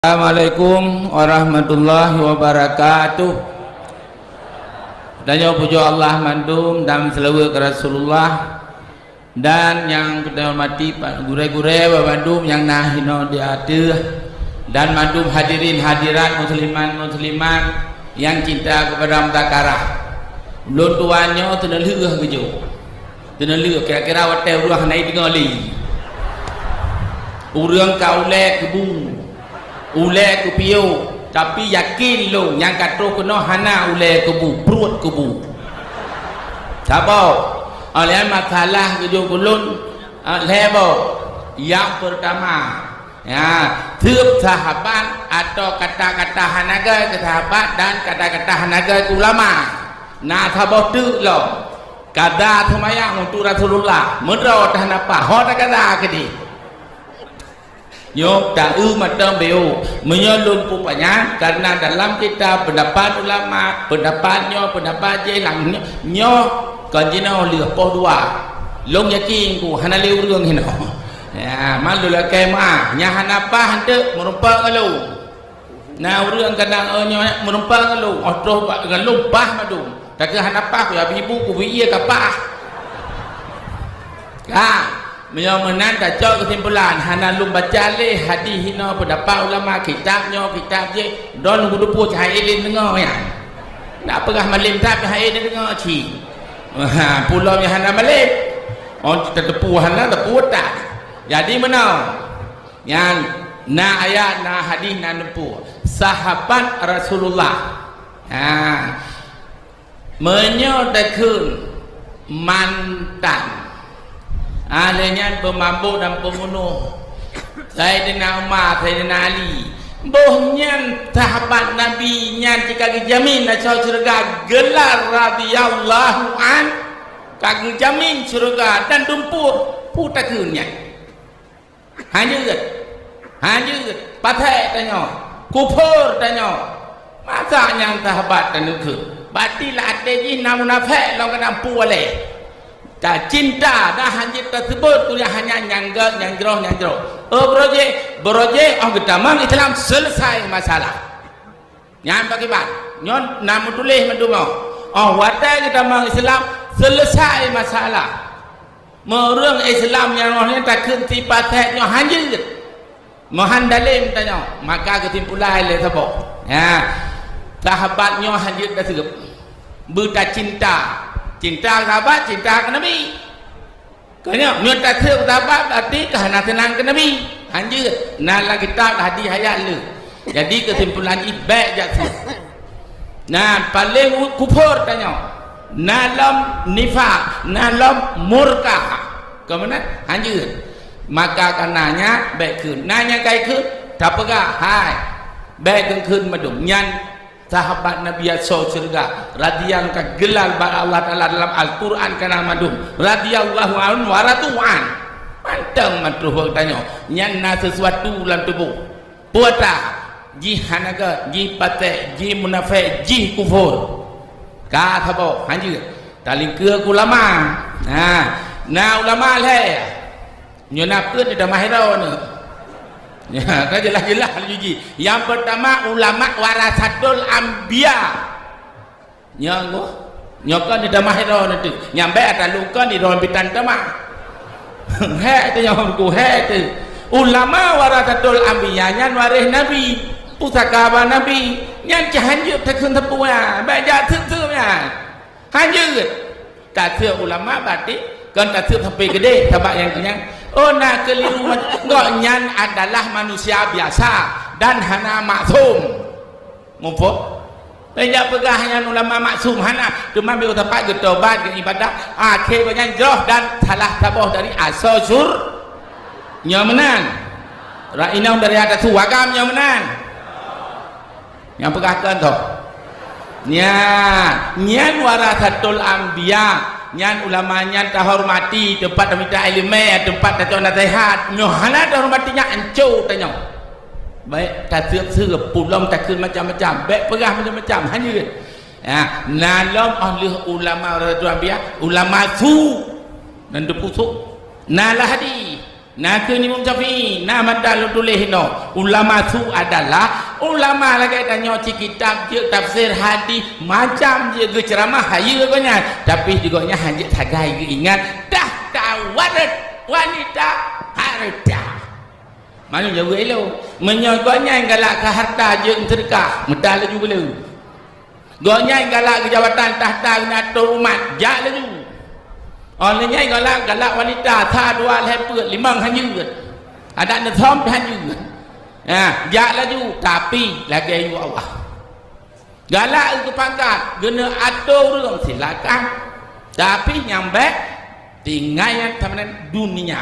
Assalamualaikum warahmatullahi wabarakatuh. Dan yang puji Allah mandum dan selawat ke Rasulullah, dan yang kita hormati Pak gure-gure Bandung yang nahino di hati, dan mandum hadirin hadirat musliman yang cinta kepada mutakarah. Belum tuannya tenelih kejo, tenelih kira-kira hotel ruah naik dengan li. Urang kaulek kebu. Ule ku piu tapi yakin lu yang kata kena hana ule kubu perut kubu sabau oleh masalah kejung kulun lebo yang pertama ya tiap sahabat atau kata-kata hanaga ke sahabat dan kata-kata hanaga ke ulama nah sabau tu lo kada semayang untuk Rasulullah menurut hanapa hot kada kedi Yo tak macam beo menyelum pupanya karena dalam kita pendapat ulama pendapat je langnya nyo kanjina oleh po dua long yakin ku hana le urang hino ya malu la kema nya hana pa hante merupa ngalu na urang kadang nyo merupa ngalu otoh ngalu pah madu tak hana pa ku ibu ku iya ka pa ka menan tak cok kesimpulan hana lum baca le hadis hino pendapat ulama kitabnya kitab je don kudu pu cahai lin dengar ya nak perah malim tak cahai lin dengar ci pulau yang hana malim on tetepu hana tepu tak jadi mana yang na ayat na hadis na nempu sahabat Rasulullah menyodakun mantan alenya pemabuk dan pembunuh Sayyidina Umar, Sayyidina Ali bohnya sahabat Nabi nya jika dijamin nak surga gelar radhiyallahu an kagum jamin surga dan dumpur putakunnya hanya patai tanya kufur tanya masa yang sahabat dan itu batilah ateji namunafek lo kena puale tak cinta dah hanya tersebut tu yang hanya nyangga nyanggroh beroje kita mang Islam selesai masalah yang bagaimana nyon namu tulis mendumo watai kita mang Islam selesai masalah merung Islam yang rohnya tak kenti patahnya hanya menghandalim tanya maka kesimpulan le sabo ya sahabatnya hanya dah segep buta cinta sahabat, cinta ke Nabi. Kerana minta terus sahabat berarti kerana senang ke Nabi. Hanya nala kitab hadis hayat le. Jadi kesimpulan ibad jatuh. Nah, paling kufur tanya. Nalam nifaq, nalam murka. Kemana? Hanya. Maka karenanya baik kun. Nanya kai kun, tak pegah. Hai. Baik kun madum nyan sahabat Nabi surga radhiyallahu ka gelal ba Allah Taala dalam Al-Qur'an kana madum radhiyallahu anhu wa radu'an mantang matruh tanya nyanna sesuatu dalam tubuh puata ji hanaga ji pate ji munafik ji kufur ka thabo hanji taling ke ulama nah ulama le nyona pun dah mahirau ni ya, kan jelas-jelas uji. Yang pertama ulama warasatul anbiya. Nyanggo, nyokan di damahiro nanti. Nyambe ada luka di dalam bitan tema. He itu yang ku he itu. Ulama warasatul anbiya nyan waris Nabi, pusaka Nabi. Nyan cahanjuk tekun tepuya, baca tutunya. Hanjuk. Kata ulama berarti kan kata sampai gede sebab yang kenyang. Oh nak keliru nyan adalah manusia biasa dan hana maksum mumpuk tidak pegahnya ulama maksum hana cuma bila tempat bertobat ke ibadah akhir banyak jauh dan salah tabuh dari asal sur nyamenan rainau dari atas wagam nyamenan yang pegahkan tu nyan warasatul anbiya nyan ulamanya terhormati tempat minta ilmu tempat datuk nasihat nyohana terhormatinya ancu tanya baik tak serap pulang tak macam-macam baik perah macam-macam hanya ya nalam ahli ulama radhiyallahu anbiya ulama su dan depusuk nalah hadi Nah ke Imam Syafi'i nama dalu tulis no ulama tu adalah ulama lagi tanya kitab je tafsir hadis macam je ke ceramah hayu katanya tapi juga nya hanya tagai ingat dah tawarat wanita harta mana jauh elo menyoganya galak ke harta je sedekah medal laju belum gonya galak ke jawatan tahta ngatur umat jak laju olehnya galak wanita tha dua leper limang hanyu ada netom hanyu jak laju tapi lagi ayu Allah galak itu pangkat guna atur orang silakan tapi nyampe tinggal yang teman dunia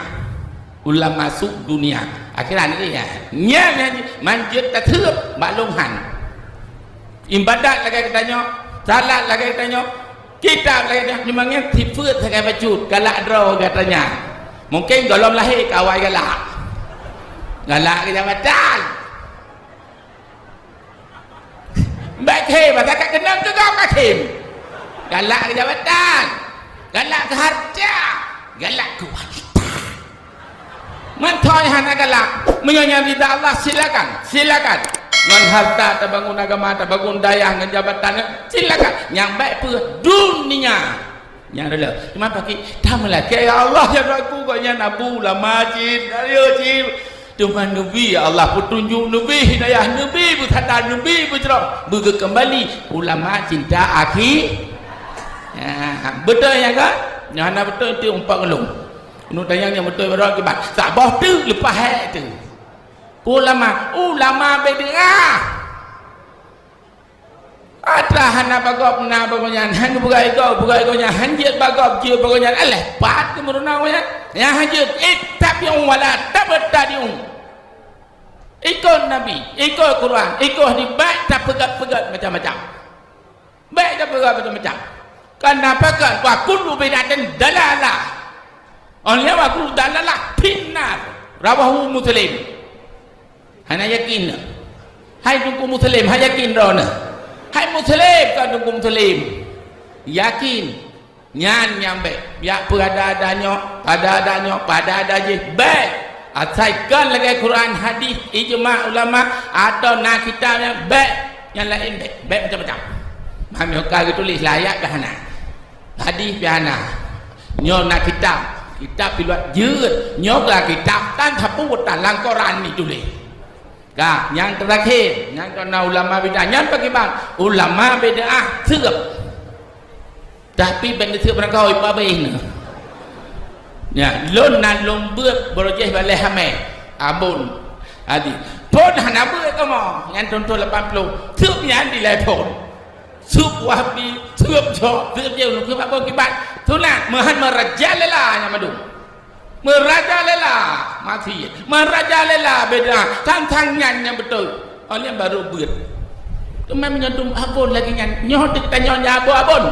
ulah masuk dunia akhirnya ni ya nya manjut tertib maklumhan ibadat lagi katanya salat lagi katanya kitab lagi dia memangnya tipe sebagai baju galak draw katanya mungkin golom lahir kawai galak ke jabatan baik he masyarakat kenal ke kau kakim galak ke jabatan galak ke harta galak ke wanita mentoy hana galak menyanyam ridha Allah silakan ngan harta terbangun agama terbangun daya ngan jabatan silakan yang baik pun dunia yang ada cuma pakai tamalah ya Allah ya aku kanya nabu lah majid ayo cip cuma nabi ya Allah petunjuk nabi hidayah nabi berkata nabi bercerah kembali ulama cinta akhir betul ya kan yang betul itu umpak ngelung nu tanya yang betul berapa kibat tak boh tu lepas hai tu ulama bid'ah ada hana bagop na bagonyan han bugai go nya hanjit bagop je bagonyan alah pat kemuruna ya hanjit ittabi'u wala tabtadi'u ikut nabi ikut Quran ikut di baik tak pegat macam-macam baik tak pegat macam-macam kenapa kan wa kullu bid'atin dalalah oleh wa kullu dalalah finnar rawahu Muslim hana yakin hai dukung muslim hai yakin rona hai muslim kan dukung muslim yakin nyan nyambe ya pada je baik asaikan lagi Quran hadis ijma ulama atau nak kitabnya baik yang lain baik macam-macam mami okah tulis layak ke hana hadis hana nyo nak kitab piluat jeut nyo lah kitab tan thaput dalam Quran ni tulis yang terakhir yang kena ulama bid'ah yang bagaimana ulama bid'ah serap tapi benda serap mereka ipa baik ya lon nan lombut berjeh balai hamai abun adi pun hana ber kamu yang tonton 80 serap yang di lepon serap wahabi serap jok serap jauh serap apa kibat tulah mahan merajalela yang madu merajalela mati merajalela beda tang-tangan yang betul oleh baru buat cuma menyentuh abon lagi nyoh ditanya abon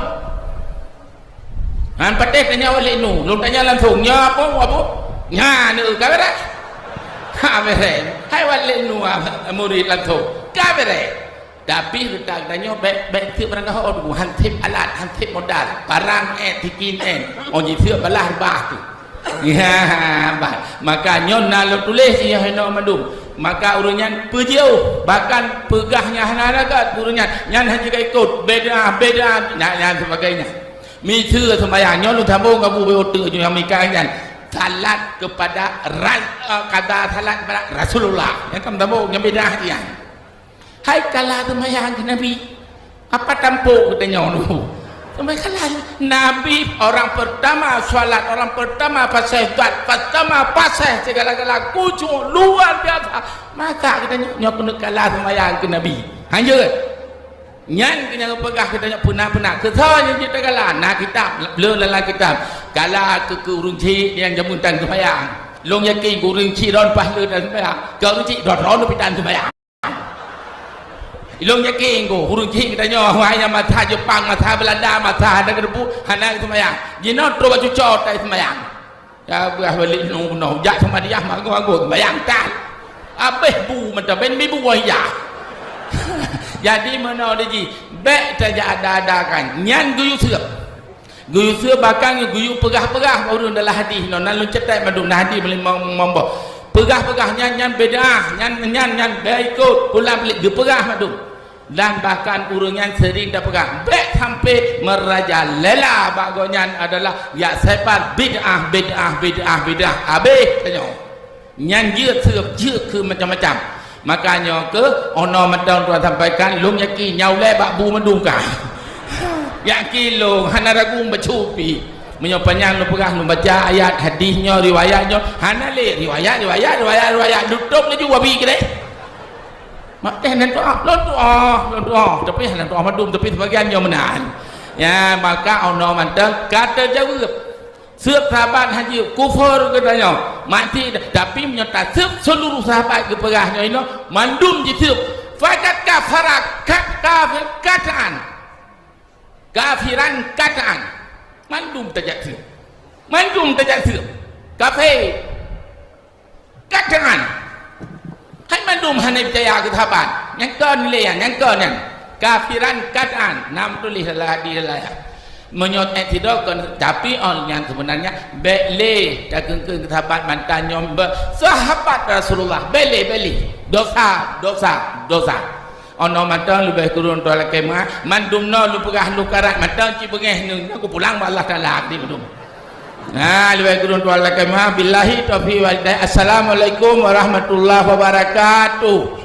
han pateh tanya oleh nu lu tanya langsung nya apa nya nu kabere ha bere hai wale nu murid langsung kabere tapi letak tanya baik tu barang kau hantip alat hantip modal barang dikin onji tu balah bah tu ya maka nyon nalo tulis ya heno mandum maka urunyan pejauh bahkan pegahnya hanagat urunyan nyan haji ikut beda nyan sebagainya mitu sembahyang nyon lu tambung kamu beotu yang mikanya salat kepada kata salat kepada Rasulullah yang kamu tambung yang beda dia hai kala sembahyang ke Nabi apa tampuk katanya nu mereka Nabi orang pertama salat orang pertama pasal pertama pasal segala-gala kucing luar biasa maka kita nyok kalah sembahyang ke Nabi hanya nyan kena pegah kita pernah kesanya kita kalah nak kitab lelala kitab kalah ke urunci yang jamuntan sembahyang long yakin urunci ron pahala dan sembahyang ke urunci ron pitan sembahyang ilong yakin go hurung cing katanya wahai mata Jepang mata Belanda mata negara bu hana sembahyang jino tro baju cot tai sembahyang ya buah balik no jak sama dia mak go sembahyang tak abeh bu macam ben bu waya jadi mana deji baik saja ada-adakan nyan guyu serap guyu sia bakang guyu pegah-pegah baru dalam hadis no nan lu cetak madum dah hadis boleh mombo pegah-pegah nyan bedah nyan baikut pulang balik gepegah madum dan bahkan urungan sering dah pegang baik sampai merajalela bagonyan adalah ya separ bid'ah habis tanya nyan je ke macam-macam makanya ke ono madang tuan sampaikan lung yakin nyau le bak bu mendungkah yakin lung hana ragu bercupi menyopanyang lu pegang lu baca ayat hadisnya riwayatnya hana le riwayat tutup laju wabi ke deh mak teh nan doa tapi nan doa madum tapi sebagian yang menahan ya maka ono mantap kata jawab setiap sahabat haji kufur katanya mati tapi menyerta seluruh sahabat keperahnya ini mandum je setiap fakat kafarak kafiran kataan mandum tajak setiap kafir kataan hai mandum hanya percaya ke sahabat yang kau nilai yang kau yang kafiran kataan nam tulis dalam hadis dalam menyot tidak kan tapi yang sebenarnya beli dagang ke sahabat mantan nyom sahabat Rasulullah beli dosa ono mantan lebih turun tolak kemah mandum no lu pegah lu karat mantan ci bengeh nu aku pulang Allah taala di bedum nah lebih turun tolak kemah billahi taufiq wal hidayah assalamualaikum warahmatullahi wabarakatuh